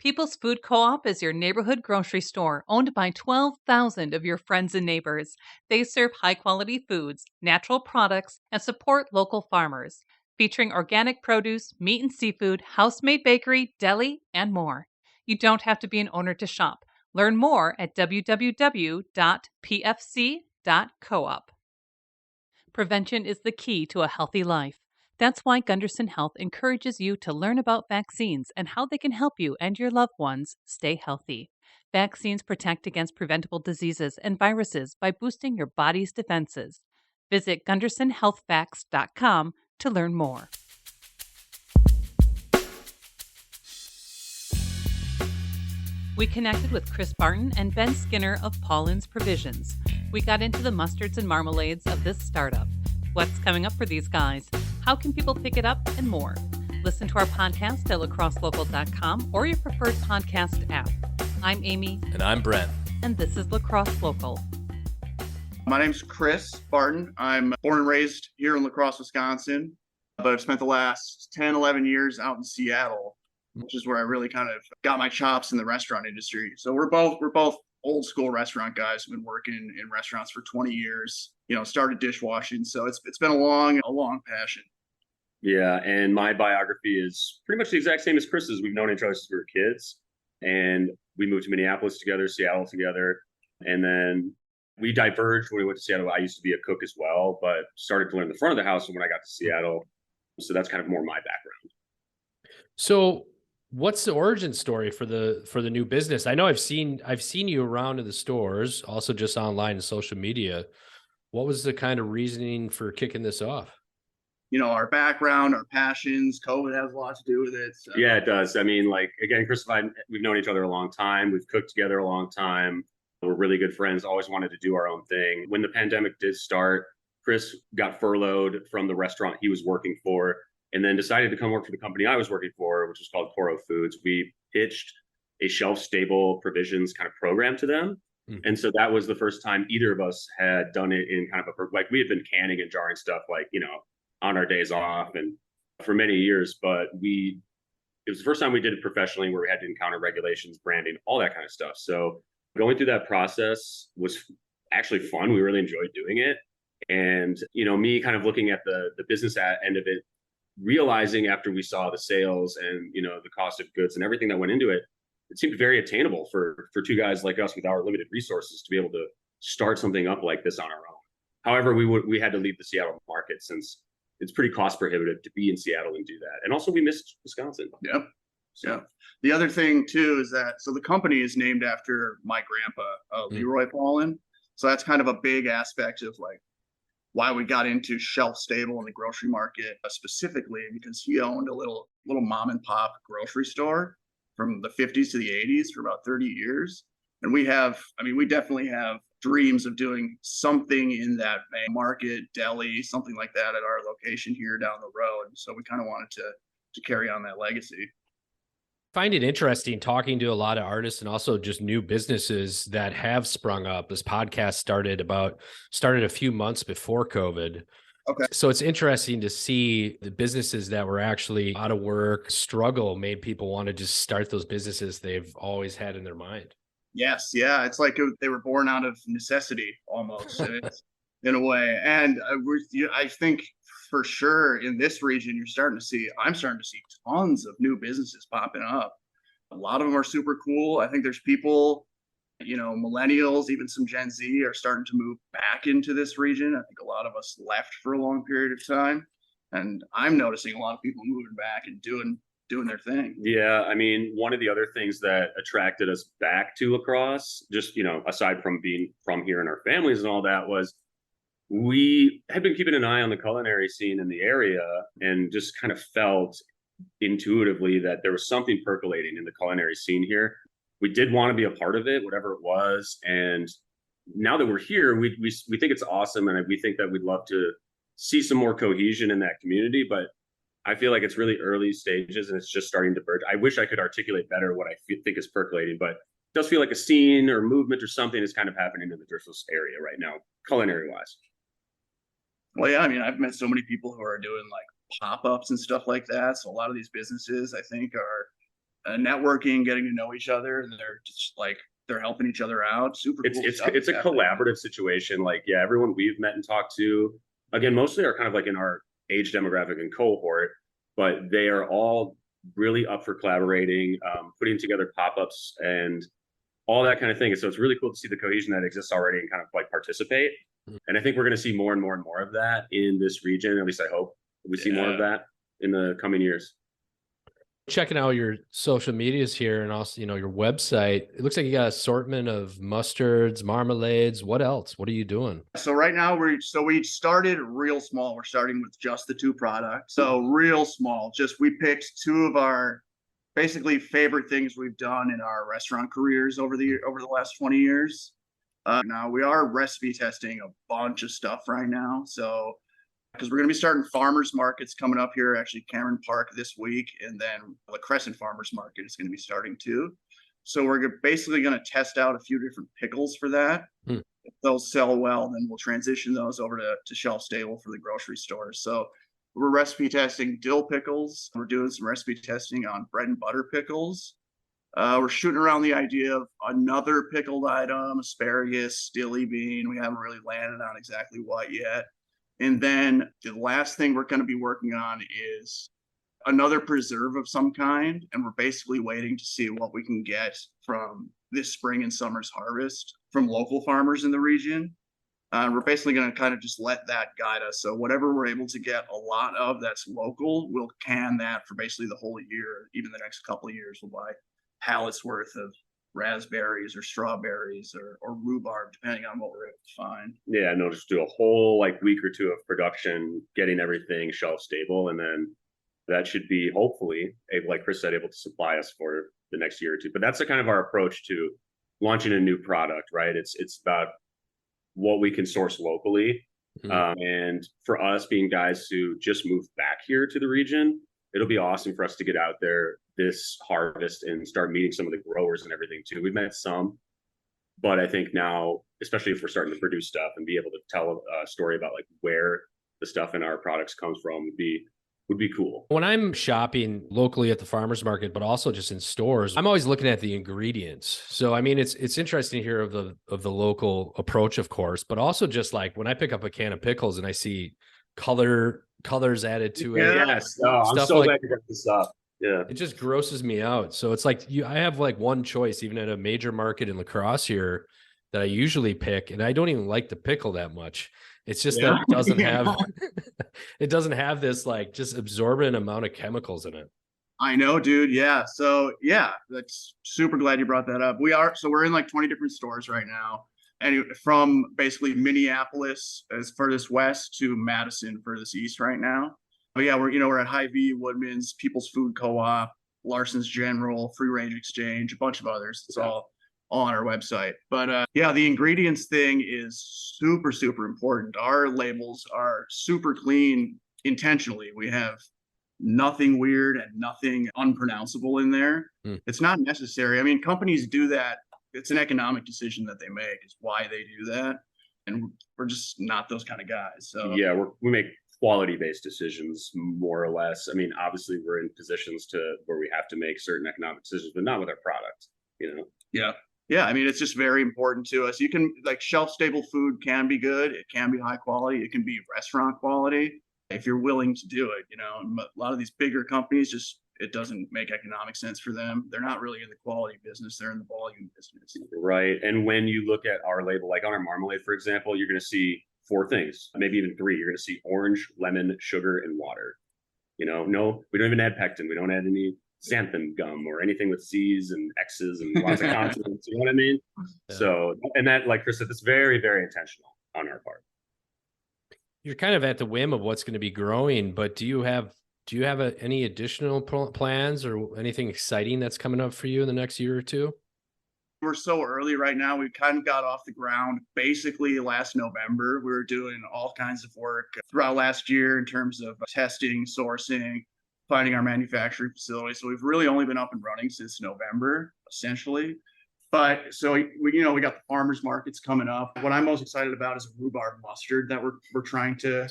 People's Food Co-op is your neighborhood grocery store owned by 12,000 of your friends and neighbors. They serve high-quality foods, natural products, and support local farmers, featuring organic produce, meat and seafood, house-made bakery, deli, and more. You don't have to be an owner to shop. Learn more at www.pfc.coop. Prevention is the key to a healthy life. That's why Gunderson Health encourages you to learn about vaccines and how they can help you and your loved ones stay healthy. Vaccines protect against preventable diseases and viruses by boosting your body's defenses. Visit GundersonHealthFacts.com to learn more. We connected with Chris Barton and Ben Skinner of Paulin's Provisions. We got into the mustards and marmalades of this startup. What's coming up for these guys? How can people pick it up? And more. Listen to our podcast at lacrosselocal.com or your preferred podcast app. I'm Amy. And I'm Brent. And this is Lacrosse Local. My name's Chris Barton. I'm born and raised here in La Crosse, Wisconsin, but I've spent the last 10, 11 years out in Seattle, which is where I really kind of got my chops in the restaurant industry. So we're both old school restaurant guys who've been working in restaurants for 20 years, started dishwashing. So it's been a long passion. Yeah. And my biography is pretty much the exact same as Chris's. We've known each other since we were kids, and we moved to Minneapolis together, Seattle together. And then we diverged when we went to Seattle. I used to be a cook as well, but started to learn the front of the house when I got to Seattle. So that's kind of more my background. So what's the origin story for the new business? I know I've seen you around in the stores, also just online and social media. What was the kind of reasoning for kicking this off? Our background, our passions. COVID has a lot to do with it. So. Yeah, it does. I mean, again, Chris and I, we've known each other a long time. We've cooked together a long time. We're really good friends. Always wanted to do our own thing. When the pandemic did start, Chris got furloughed from the restaurant he was working for, and then decided to come work for the company I was working for, which was called E.408 Foods. We pitched a shelf-stable provisions kind of program to them. Mm. And so that was the first time either of us had done it in kind of we had been canning and jarring stuff on our days off and for many years, but it was the first time we did it professionally, where we had to encounter regulations, branding, all that kind of stuff. So going through that process was actually fun. We really enjoyed doing it. And, me kind of looking at the business end of it, realizing after we saw the sales and, the cost of goods and everything that went into it, it seemed very attainable for two guys like us with our limited resources to be able to start something up like this on our own. However, we had to leave the Seattle market since it's pretty cost prohibitive to be in Seattle and do that. And also we missed Wisconsin. Yep. So the other thing too is that, so the company is named after my grandpa, Leroy Paulin. So that's kind of a big aspect of why we got into shelf stable in the grocery market, specifically because he owned a little mom and pop grocery store from the 50s to the 80s for about 30 years. And we definitely have dreams of doing something in that market, deli, something like that at our location here down the road. So we kind of wanted to carry on that legacy. Find it interesting talking to a lot of artists and also just new businesses that have sprung up. This podcast started a few months before COVID. Okay. So it's interesting to see the businesses that were actually out of work made people want to just start those businesses they've always had in their mind. Yes. Yeah. It's like they were born out of necessity almost in a way. And I think for sure in this region, I'm starting to see tons of new businesses popping up. A lot of them are super cool. I think there's people, millennials, even some Gen Z are starting to move back into this region. I think a lot of us left for a long period of time. And I'm noticing a lot of people moving back and doing their thing. Yeah. I mean, one of the other things that attracted us back to La Crosse, just, aside from being from here and our families and all that, was we had been keeping an eye on the culinary scene in the area and just kind of felt intuitively that there was something percolating in the culinary scene here. We did want to be a part of it, whatever it was. And now that we're here, we think it's awesome. And we think that we'd love to see some more cohesion in that community, but I feel like it's really early stages and it's just starting to burgeon. I wish I could articulate better what I think is percolating, but it does feel like a scene or movement or something is kind of happening in the Driftless area right now, culinary wise. Well, yeah, I mean, I've met so many people who are doing pop-ups and stuff like that. So a lot of these businesses, I think, are networking, getting to know each other. They're just like, they're helping each other out. Super It's cool it's stuff it's a happening. collaborative situation. Like, yeah, everyone we've met and talked to, again, mostly are kind of like in our age demographic and cohort, but they are all really up for collaborating, putting together pop-ups and all that kind of thing. And so it's really cool to see the cohesion that exists already and kind of like participate. And I think we're going to see more and more and more of that in this region. At least I hope we see more of that in the coming years. Checking out your social medias here and also, your website. It looks like you got an assortment of mustards, marmalades. What else? What are you doing? So right now we started real small. We're starting with just the 2 products. So real small. Just we picked 2 of our basically favorite things we've done in our restaurant careers over the last 20 years. Now we are recipe testing a bunch of stuff right now. So because we're going to be starting farmers markets coming up here, actually Cameron Park this week, and then the Crescent Farmers Market is going to be starting too. So we're basically going to test out a few different pickles for that. If those sell well, then we'll transition those over to shelf stable for the grocery stores. So we're recipe testing dill pickles. We're doing some recipe testing on bread and butter pickles. We're shooting around the idea of another pickled item, asparagus, stilly bean. We haven't really landed on exactly what yet. And then the last thing we're going to be working on is another preserve of some kind. And we're basically waiting to see what we can get from this spring and summer's harvest from local farmers in the region. We're basically going to kind of just let that guide us. So whatever we're able to get a lot of that's local, we'll can that for basically the whole year. Even the next couple of years, we'll buy pallets worth of raspberries or strawberries or rhubarb, depending on what we're able to find. Yeah, no, just do a whole like week or 2 of production, getting everything shelf stable, and then that should be hopefully, like Chris said, able to supply us for the next year or 2. But that's the kind of our approach to launching a new product, right? It's about what we can source locally. And for us being guys who just moved back here to the region, it'll be awesome for us to get out there this harvest and start meeting some of the growers and everything too. We've met some, but I think now, especially if we're starting to produce stuff and be able to tell a story about like where the stuff in our products comes from would be cool. When I'm shopping locally at the farmers market, but also just in stores, I'm always looking at the ingredients. So, I mean, it's interesting to hear of the local approach, of course, but also just like when I pick up a can of pickles and I see colors added to it. Yes. Oh, I'm so glad you brought this up. Yeah. It just grosses me out. So it's like I have like one choice, even at a major market in La Crosse here, that I usually pick, and I don't even like the pickle that much. It's just that it doesn't have it doesn't have this like just absorbent amount of chemicals in it. I know, dude. Yeah. So yeah, that's super glad you brought that up. We're in like 20 different stores right now. And from basically Minneapolis as furthest west to Madison furthest east right now. But yeah, we're at Hy-Vee, Woodman's, People's Food Co-op, Larson's General, Free Range Exchange, a bunch of others. It's all on our website. But yeah, the ingredients thing is super, super important. Our labels are super clean intentionally. We have nothing weird and nothing unpronounceable in there. It's not necessary. I mean, companies do that. It's an economic decision that they make is why they do that. And we're just not those kind of guys. So yeah, we make quality-based decisions more or less. I mean, obviously we're in positions where we have to make certain economic decisions, but not with our product, Yeah. I mean, it's just very important to us. You can like shelf-stable food can be good. It can be high quality. It can be restaurant quality if you're willing to do it. A lot of these bigger companies it doesn't make economic sense for them. They're not really in the quality business. They're in the volume business. Right. And when you look at our label, like on our marmalade, for example, you're going to see 4 things, maybe even 3. You're going to see orange, lemon, sugar, and water. No, we don't even add pectin. We don't add any xanthan gum or anything with C's and X's and lots of consonants. You know what I mean? Yeah. So, and that, like Chris said, that's very, very intentional on our part. You're kind of at the whim of what's going to be growing, but do you have any additional plans or anything exciting that's coming up for you in the next year or 2? We're so early right now. We kind of got off the ground basically last November. We were doing all kinds of work throughout last year in terms of testing, sourcing, finding our manufacturing facility. So we've really only been up and running since November, essentially. But so we got the farmers markets coming up. What I'm most excited about is a rhubarb mustard that we're trying to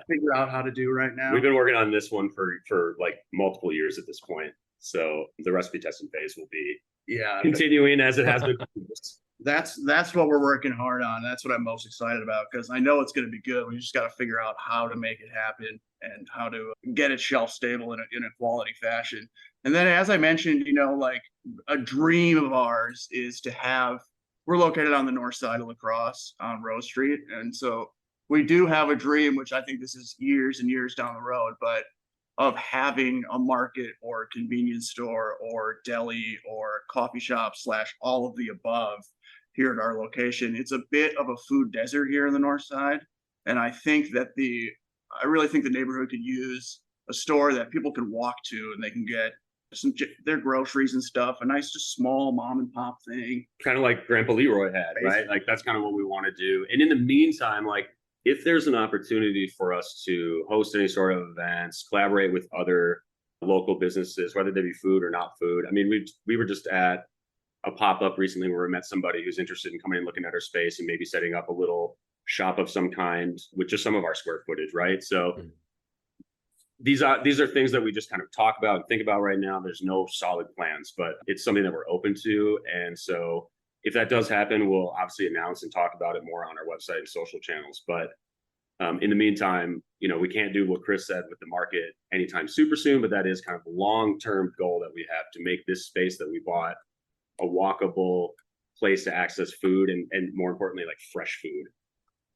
figure out how to do right now. We've been working on this one for like multiple years at this point. So the recipe testing phase will be Yeah, continuing as it has been. that's what we're working hard on. That's what I'm most excited about, because I know it's going to be good. We just got to figure out how to make it happen and how to get it shelf stable in a quality fashion. And then, as I mentioned, like a dream of ours is to have. We're located on the north side of La Crosse on Rose Street, and so we do have a dream, which I think this is years and years down the road, but of having a market or convenience store or deli or coffee shop / all of the above here at our location. It's a bit of a food desert here in the north side. And I really think the neighborhood could use a store that people can walk to and they can get their groceries and stuff, a nice, just small mom and pop thing. Kind of like Grandpa Leroy had, right? Like that's kind of what we want to do. And in the meantime, like if there's an opportunity for us to host any sort of events, collaborate with other local businesses, whether they be food or not food. I mean, we were just at a pop-up recently where we met somebody who's interested in coming and looking at our space and maybe setting up a little shop of some kind with just some of our square footage, right? So these are things that we just kind of talk about and think about right now. There's no solid plans, but it's something that we're open to. And so if that does happen, we'll obviously announce and talk about it more on our website and social channels. But in the meantime, we can't do what Chris said with the market anytime super soon, but that is kind of a long-term goal that we have to make this space that we bought a walkable place to access food and more importantly, like fresh food.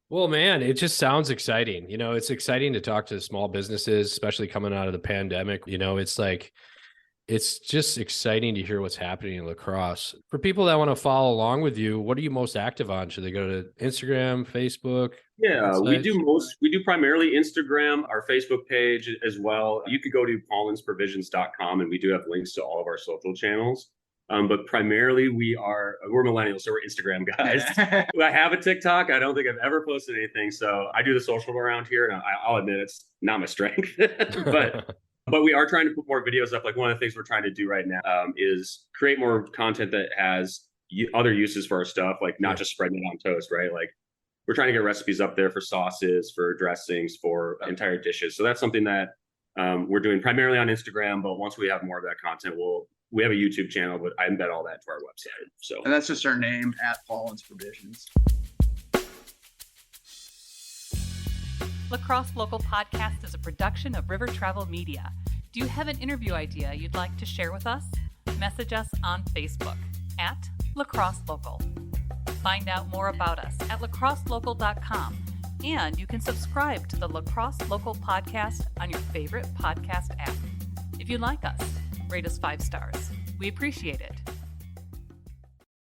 Well, man, it just sounds exciting. It's exciting to talk to small businesses, especially coming out of the pandemic. It's like, it's just exciting to hear what's happening in La Crosse. For people that want to follow along with you, what are you most active on? Should they go to Instagram, Facebook? Yeah, we do primarily Instagram, our Facebook page as well. You could go to paulinsprovisions.com and we do have links to all of our social channels. But primarily we're millennials, so we're Instagram guys. I have a TikTok. I don't think I've ever posted anything. So I do the social around here, and I'll admit it's not my strength, but we are trying to put more videos up. Like one of the things we're trying to do right now is create more content that has other uses for our stuff, like not just spreading it on toast, right? Like we're trying to get recipes up there for sauces, for dressings, for entire dishes. So that's something that we're doing primarily on Instagram. But once we have more of that content, we have a YouTube channel, but I embed all that to our website. So, and that's just our name at Paulin's Provisions. La Crosse Local Podcast is a production of River Travel Media. Do you have an interview idea you'd like to share with us? Message us on Facebook at La Crosse Local. Find out more about us at lacrosselocal.com, and you can subscribe to the La Crosse Local Podcast on your favorite podcast app. If you like us, rate us 5 stars. We appreciate it.